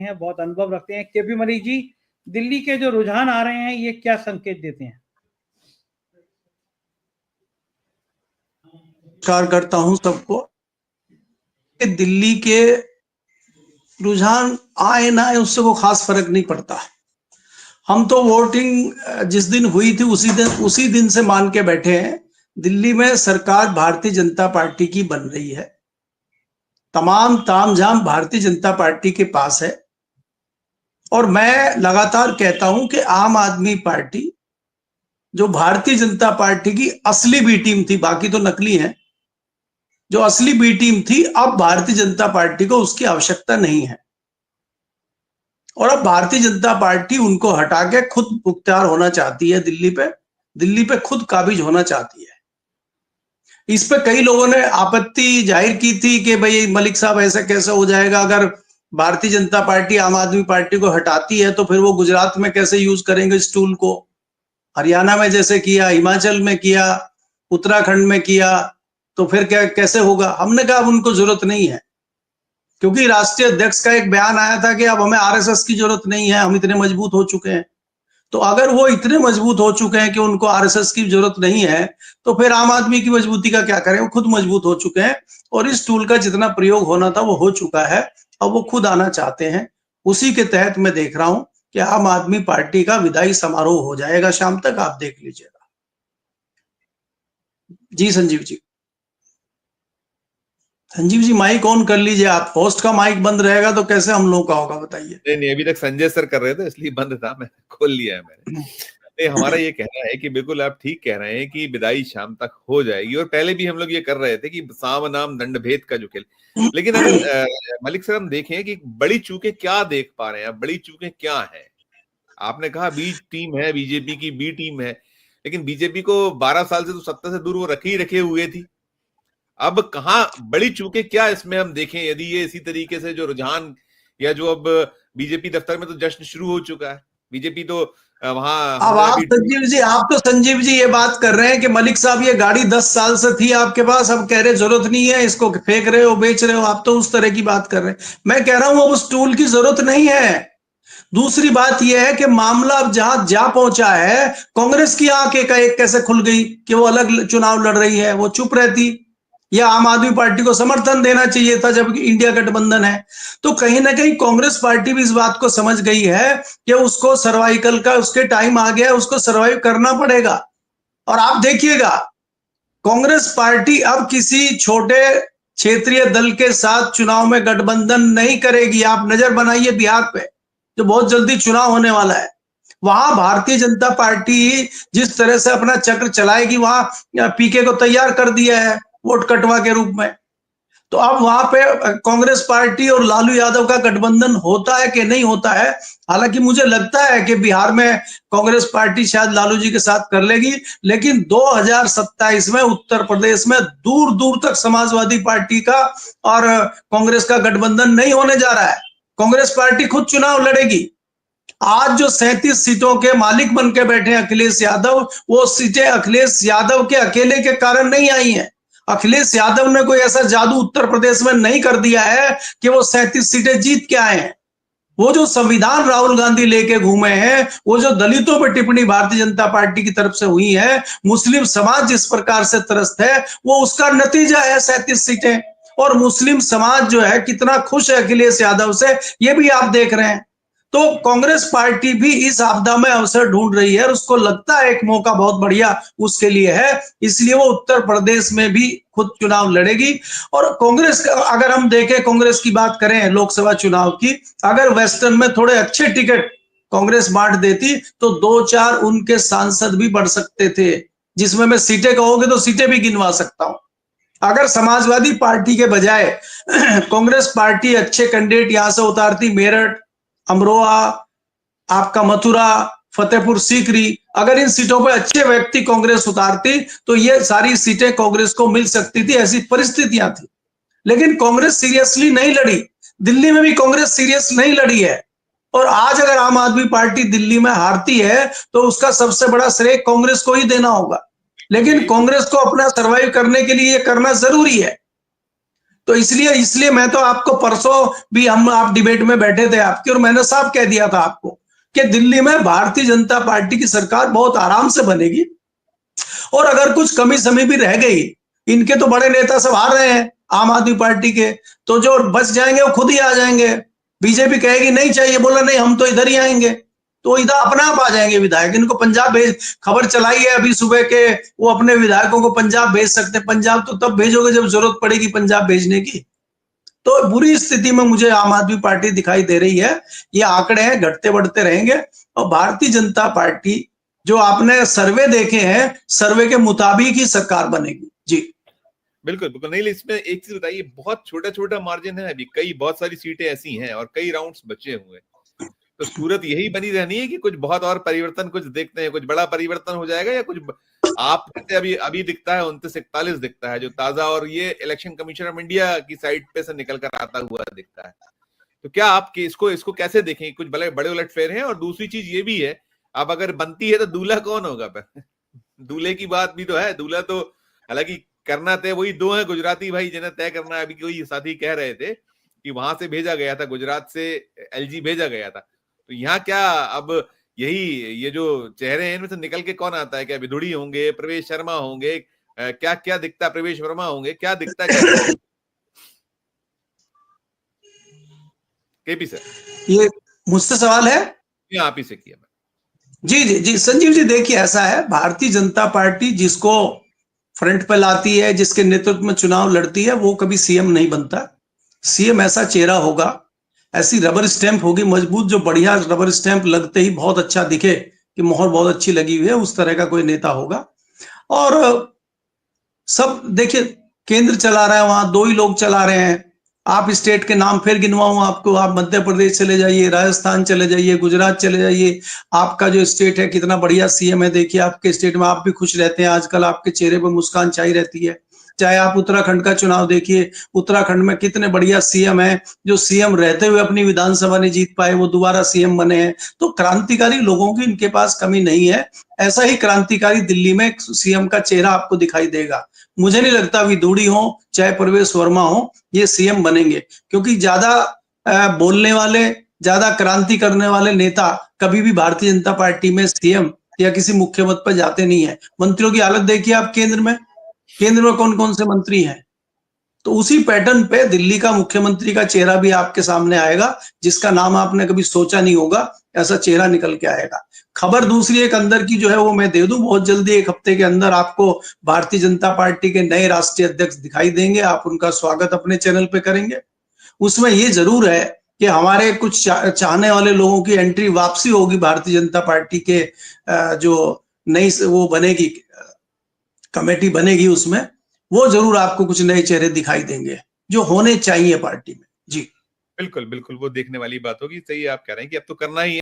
हैं, बहुत अनुभव रखते हैं। केपी मलिक जी, दिल्ली के जो रुझान आ रहे हैं ये क्या संकेत देते हैं? नमस्कार करता हूं सबको। दिल्ली के रुझान आए ना आए उससे वो खास फर्क नहीं पड़ता। हम तो वोटिंग जिस दिन हुई थी उसी दिन से मान के बैठे हैं, दिल्ली में सरकार भारतीय जनता पार्टी की बन रही है। तमाम तामझाम भारतीय जनता पार्टी के पास है। और मैं लगातार कहता हूं कि आम आदमी पार्टी जो भारतीय जनता पार्टी की असली बी टीम थी, बाकी तो नकली है, जो असली बी टीम थी, अब भारतीय जनता पार्टी को उसकी आवश्यकता नहीं है। और अब भारतीय जनता पार्टी उनको हटा के खुद मुख्तार होना चाहती है, दिल्ली पे खुद काबिज होना चाहती है। इस पे कई लोगों ने आपत्ति जाहिर की थी कि भाई मलिक साहब ऐसा कैसे हो जाएगा, अगर भारतीय जनता पार्टी आम आदमी पार्टी को हटाती है तो फिर वो गुजरात में कैसे यूज करेंगे इस टूल को, हरियाणा में जैसे किया, हिमाचल में किया, उत्तराखंड में किया, तो फिर क्या कैसे होगा। हमने कहा अब उनको जरूरत नहीं है, क्योंकि राष्ट्रीय अध्यक्ष का एक बयान आया था कि अब हमें आरएसएस की जरूरत नहीं है, हम इतने मजबूत हो चुके हैं। तो अगर वो इतने मजबूत हो चुके हैं कि उनको आरएसएस की जरूरत नहीं है, तो फिर आम आदमी की मजबूती का क्या करें। वो खुद मजबूत हो चुके हैं और इस टूल का जितना प्रयोग होना था वो हो चुका है। अब वो खुद आना चाहते हैं। उसी के तहत मैं देख रहा हूं कि आम आदमी पार्टी का विदाई समारोह हो जाएगा शाम तक, आप देख लीजिएगा। जी संजीव जी, संजीव जी माइक ऑन कर लीजिए आप। होस्ट का माइक बंद रहेगा तो कैसे हम लोग का होगा, बताइए। नहीं, अभी तक संजय सर कर रहे थे इसलिए बंद था, मैं खोल लिया है मैंने। नहीं, हमारा ये कहना है कि बिल्कुल आप ठीक कह रहे हैं कि विदाई शाम तक हो जाएगी, और पहले भी हम लोग ये कर रहे थे कि साम नाम दंड भेद का जो खेल। लेकिन अगर मलिक सर हम देखें कि बड़ी चूकें क्या देख पा रहे हैं, बड़ी चूकें क्या है। आपने कहा बी टीम है, बीजेपी की बी टीम है, लेकिन बीजेपी को 12 साल से तो सत्ता से दूर वो रखे हुए थी। अब कहाँ बड़ी चूकें क्या इसमें हम देखें, यदि ये इसी तरीके से जो रुझान, या जो अब बीजेपी दफ्तर में तो जश्न शुरू हो चुका है, बीजेपी तो वहां। अब आप तो संजीव जी ये बात कर रहे हैं कि मलिक साहब ये गाड़ी 10 साल से थी आपके पास, अब कह रहे जरूरत नहीं है, इसको फेंक रहे हो, बेच रहे हो, आप तो उस तरह की बात कर रहे हैं। मैं कह रहा हूं अब उस टूल की जरूरत नहीं है। दूसरी बात यह है कि मामला अब जहां जा पहुंचा है, कांग्रेस की आंख एक कैसे खुल गई कि वो अलग चुनाव लड़ रही है, वो चुप रहती, या आम आदमी पार्टी को समर्थन देना चाहिए था जबकि इंडिया गठबंधन है। तो कहीं ना कहीं कांग्रेस पार्टी भी इस बात को समझ गई है कि उसको सर्वाइकल का उसके टाइम आ गया, उसको सर्वाइव करना पड़ेगा। और आप देखिएगा कांग्रेस पार्टी अब किसी छोटे क्षेत्रीय दल के साथ चुनाव में गठबंधन नहीं करेगी। आप नजर बनाइए बिहार पे, जो बहुत जल्दी चुनाव होने वाला है, वहां भारतीय जनता पार्टी जिस तरह से अपना चक्र चलाएगी, वहां पीके को तैयार कर दिया है वोट कटवा के रूप में। तो अब वहां पे कांग्रेस पार्टी और लालू यादव का गठबंधन होता है कि नहीं होता है। हालांकि मुझे लगता है कि बिहार में कांग्रेस पार्टी शायद लालू जी के साथ कर लेगी, लेकिन 2027 में उत्तर प्रदेश में दूर दूर तक समाजवादी पार्टी का और कांग्रेस का गठबंधन नहीं होने जा रहा है। कांग्रेस पार्टी खुद चुनाव लड़ेगी। आज जो 37 सीटों के मालिक बन के बैठे अखिलेश यादव, वो सीटें अखिलेश यादव के अकेले के कारण नहीं आई हैं। अखिलेश यादव ने कोई ऐसा जादू उत्तर प्रदेश में नहीं कर दिया है कि वो 37 सीटें जीत के आए हैं। वो जो संविधान राहुल गांधी लेके घूमे हैं, वो जो दलितों पर टिप्पणी भारतीय जनता पार्टी की तरफ से हुई है, मुस्लिम समाज जिस प्रकार से त्रस्त है, वो उसका नतीजा है 37 सीटें। और मुस्लिम समाज जो है कितना खुश है अखिलेश यादव से, ये भी आप देख रहे हैं। तो कांग्रेस पार्टी भी इस आपदा में अवसर ढूंढ रही है और उसको लगता है एक मौका बहुत बढ़िया उसके लिए है, इसलिए वो उत्तर प्रदेश में भी खुद चुनाव लड़ेगी। और कांग्रेस अगर हम देखें, कांग्रेस की बात करें लोकसभा चुनाव की, अगर वेस्टर्न में थोड़े अच्छे टिकट कांग्रेस बांट देती तो 2-4 उनके सांसद भी बढ़ सकते थे, जिसमें मैं सीटें कहोगे तो सीटें भी गिनवा सकता हूं। अगर समाजवादी पार्टी के बजाय कांग्रेस पार्टी अच्छे कैंडिडेट यहां से उतारती, मेरठ, अमरोहा, आपका मथुरा, फतेहपुर सीकरी, अगर इन सीटों पर अच्छे व्यक्ति कांग्रेस उतारती तो ये सारी सीटें कांग्रेस को मिल सकती थी, ऐसी परिस्थितियां थी। लेकिन कांग्रेस सीरियसली नहीं लड़ी, दिल्ली में भी कांग्रेस सीरियस नहीं लड़ी है। और आज अगर आम आदमी पार्टी दिल्ली में हारती है तो उसका सबसे बड़ा श्रेय कांग्रेस को ही देना होगा। लेकिन कांग्रेस को अपना सर्वाइव करने के लिए ये करना जरूरी है। तो इसलिए मैं तो आपको परसों भी आप डिबेट में बैठे थे आपके, और मैंने साफ कह दिया था आपको कि दिल्ली में भारतीय जनता पार्टी की सरकार बहुत आराम से बनेगी, और अगर कुछ कमी समी भी रह गई, इनके तो बड़े नेता सब आ रहे हैं आम आदमी पार्टी के, तो जो बच जाएंगे वो खुद ही आ जाएंगे। बीजेपी कहेगी नहीं चाहिए, बोला नहीं हम तो इधर ही आएंगे, तो इधर अपना आप आ जाएंगे विधायक। इनको पंजाब भेज, खबर चलाई है अभी सुबह के, वो अपने विधायकों को पंजाब भेज सकते हैं। पंजाब तो तब भेजोगे जब जरूरत पड़ेगी पंजाब भेजने की। तो बुरी स्थिति में मुझे आम आदमी पार्टी दिखाई दे रही है। ये आंकड़े हैं, घटते बढ़ते रहेंगे। और भारतीय जनता पार्टी जो आपने सर्वे देखे हैं, सर्वे के मुताबिक ही सरकार बनेगी। जी बिल्कुल बिल्कुल। नहीं, इसमें एक चीज बताइए, बहुत छोटा छोटा मार्जिन है अभी, बहुत सारी सीटें ऐसी हैं और कई राउंड्स बचे हुए हैं, तो सूरत यही बनी रहनी है कि कुछ बहुत और परिवर्तन कुछ देखते हैं, कुछ बड़ा परिवर्तन हो जाएगा, या कुछ आप कहते अभी दिखता है 29-41 दिखता है जो ताजा, और ये इलेक्शन कमीशन ऑफ इंडिया की साइड पे से निकल कर आता हुआ दिखता है। तो क्या आप इसको कैसे देखें, कुछ बड़े उलटफेर हैं? और दूसरी चीज ये भी है, अब अगर बनती है तो दूल्हा कौन होगा? दूल्हे की बात भी तो है। दूल्हा तो हालांकि करना तय वही दो है गुजराती भाई जिन्हें तय करना है। अभी कोई साथी कह रहे थे कि वहां से भेजा गया था, गुजरात से एलजी भेजा गया था, तो यहाँ क्या अब ये जो चेहरे हैं इनमें से निकल के कौन आता है? क्या विधुड़ी होंगे, प्रवेश शर्मा होंगे, क्या दिखता है? प्रवेश वर्मा होंगे, क्या दिखता है? केपी सर, ये मुझसे सवाल है? आप ही से किया। जी संजीव जी, देखिए ऐसा है, भारतीय जनता पार्टी जिसको फ्रंट पे लाती है, जिसके नेतृत्व में चुनाव लड़ती है, वो कभी सीएम नहीं बनता। सीएम ऐसा चेहरा होगा, ऐसी रबर स्टैंप होगी मजबूत, जो बढ़िया रबर स्टैंप लगते ही बहुत अच्छा दिखे कि मोहर बहुत अच्छी लगी हुई है, उस तरह का कोई नेता होगा। और सब देखिए, केंद्र चला रहा है, वहां दो ही लोग चला रहे हैं। आप स्टेट के नाम फिर गिनवाऊं आपको, आप मध्य प्रदेश चले जाइए, राजस्थान चले जाइए, गुजरात चले जाइए, आपका जो स्टेट है कितना बढ़िया सीएम है। देखिए आपके स्टेट में आप भी खुश रहते हैं, आजकल आपके चेहरे पर मुस्कान छाई रहती है। चाहे आप उत्तराखंड का चुनाव देखिए, उत्तराखंड में कितने बढ़िया सीएम है, जो सीएम रहते हुए अपनी विधानसभा नहीं जीत पाए, वो दोबारा सीएम बने हैं। तो क्रांतिकारी लोगों की इनके पास कमी नहीं है। ऐसा ही क्रांतिकारी दिल्ली में सीएम का चेहरा आपको दिखाई देगा। मुझे नहीं लगता विधुड़ी हो चाहे प्रवेश वर्मा हो ये सीएम बनेंगे, क्योंकि ज्यादा बोलने वाले, ज्यादा क्रांति करने वाले नेता कभी भी भारतीय जनता पार्टी में सीएम या किसी मुख्य पद पर जाते नहीं है। मंत्रियों की हालत देखिए आप, केंद्र में कौन कौन से मंत्री हैं। तो उसी पैटर्न पे दिल्ली का मुख्यमंत्री का चेहरा भी आपके सामने आएगा, जिसका नाम आपने कभी सोचा नहीं होगा, ऐसा चेहरा निकल के आएगा। खबर दूसरी एक अंदर की जो है वो मैं दे दूं, बहुत जल्दी एक हफ्ते के अंदर आपको भारतीय जनता पार्टी के नए राष्ट्रीय अध्यक्ष दिखाई देंगे। आप उनका स्वागत अपने चैनल पे करेंगे। उसमें ये जरूर है कि हमारे कुछ चाहने वाले लोगों की एंट्री वापसी होगी भारतीय जनता पार्टी के, जो नई वो बनेगी, कमेटी बनेगी, उसमें वो जरूर आपको कुछ नए चेहरे दिखाई देंगे जो होने चाहिए पार्टी में। जी बिल्कुल बिल्कुल, वो देखने वाली बात होगी। सही आप कह रहे हैं कि अब तो करना ही है।